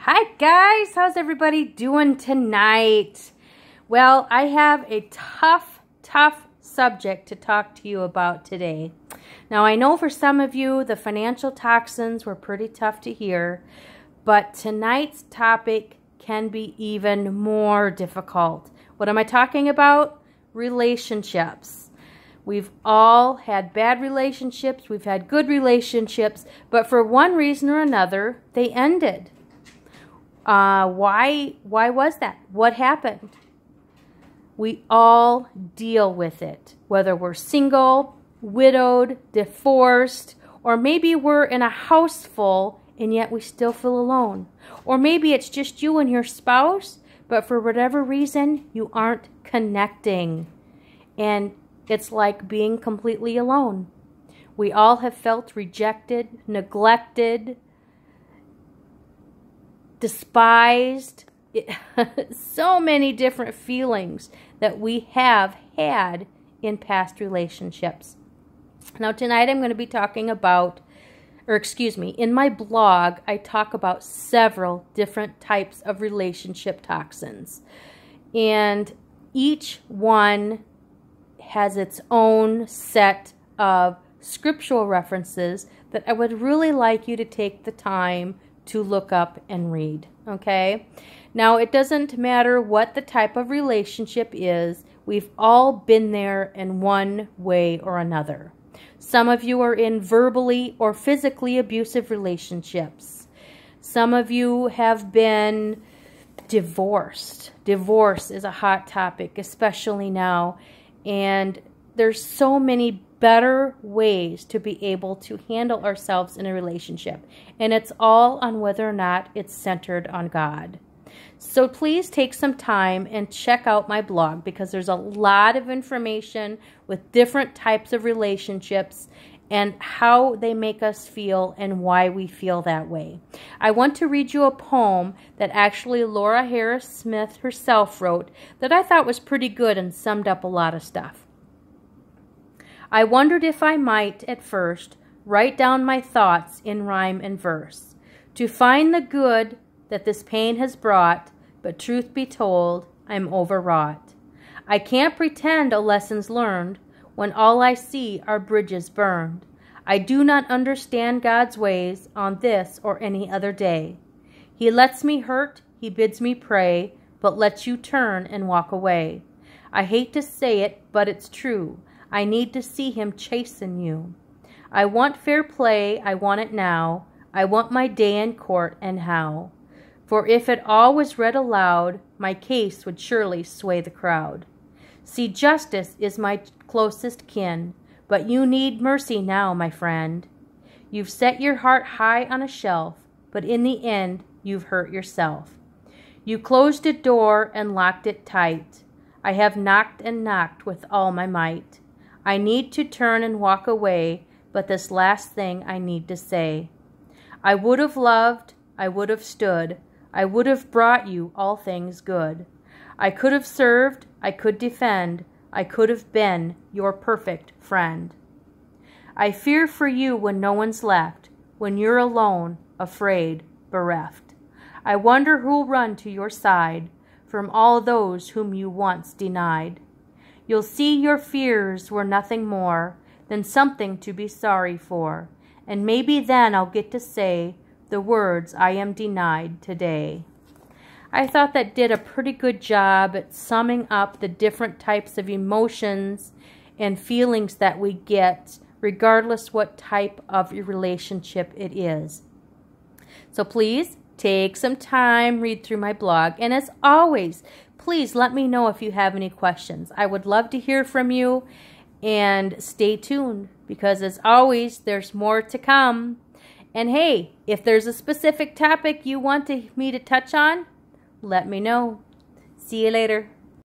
Hi guys, how's everybody doing tonight? Well, I have a tough subject to talk to you about today. Now, I know for some of you, the financial toxins were pretty tough to hear, but tonight's topic can be even more difficult. What am I talking about? Relationships. We've all had bad relationships, we've had good relationships, but for one reason or another, they ended. Why was that? What happened? We all deal with it, whether we're single, widowed, divorced, or maybe we're in a house full and yet we still feel alone. Or maybe it's just you and your spouse, but for whatever reason, you aren't connecting. And it's like being completely alone. We all have felt rejected, neglected, despised, so many different feelings that we have had in past relationships. Now tonight I'm going to be talking about, in my blog I talk about several different types of relationship toxins. And each one has its own set of scriptural references that I would really like you to take the time to look up and read, okay? Now, it doesn't matter what the type of relationship is. We've all been there in one way or another. Some of you are in verbally or physically abusive relationships. Some of you have been divorced. Divorce is a hot topic, especially now. And there's so many better ways to be able to handle ourselves in a relationship. And it's all on whether or not it's centered on God. So please take some time and check out my blog because there's a lot of information with different types of relationships and how they make us feel and why we feel that way. I want to read you a poem that actually Laura Harris Smith herself wrote that I thought was pretty good and summed up a lot of stuff. I wondered if I might, at first, write down my thoughts in rhyme and verse, to find the good that this pain has brought, but truth be told, I'm overwrought. I can't pretend a lesson's learned, when all I see are bridges burned. I do not understand God's ways on this or any other day. He lets me hurt, he bids me pray, but lets you turn and walk away. I hate to say it, but it's true. I need to see him chasten you. I want fair play, I want it now. I want my day in court, and how? For if it all was read aloud, my case would surely sway the crowd. See, justice is my closest kin, but you need mercy now, my friend. You've set your heart high on a shelf, but in the end, you've hurt yourself. You closed a door and locked it tight. I have knocked and knocked with all my might. I need to turn and walk away, but this last thing I need to say. I would have loved, I would have stood, I would have brought you all things good. I could have served, I could defend, I could have been your perfect friend. I fear for you when no one's left, when you're alone, afraid, bereft. I wonder who'll run to your side from all those whom you once denied. You'll see your fears were nothing more than something to be sorry for, and maybe then I'll get to say the words I am denied today. I thought that did a pretty good job at summing up the different types of emotions and feelings that we get, regardless what type of relationship it is. So please take some time, read through my blog, and as always, please let me know if you have any questions. I would love to hear from you, and stay tuned because as always, there's more to come. And hey, if there's a specific topic you want me to touch on, let me know. See you later.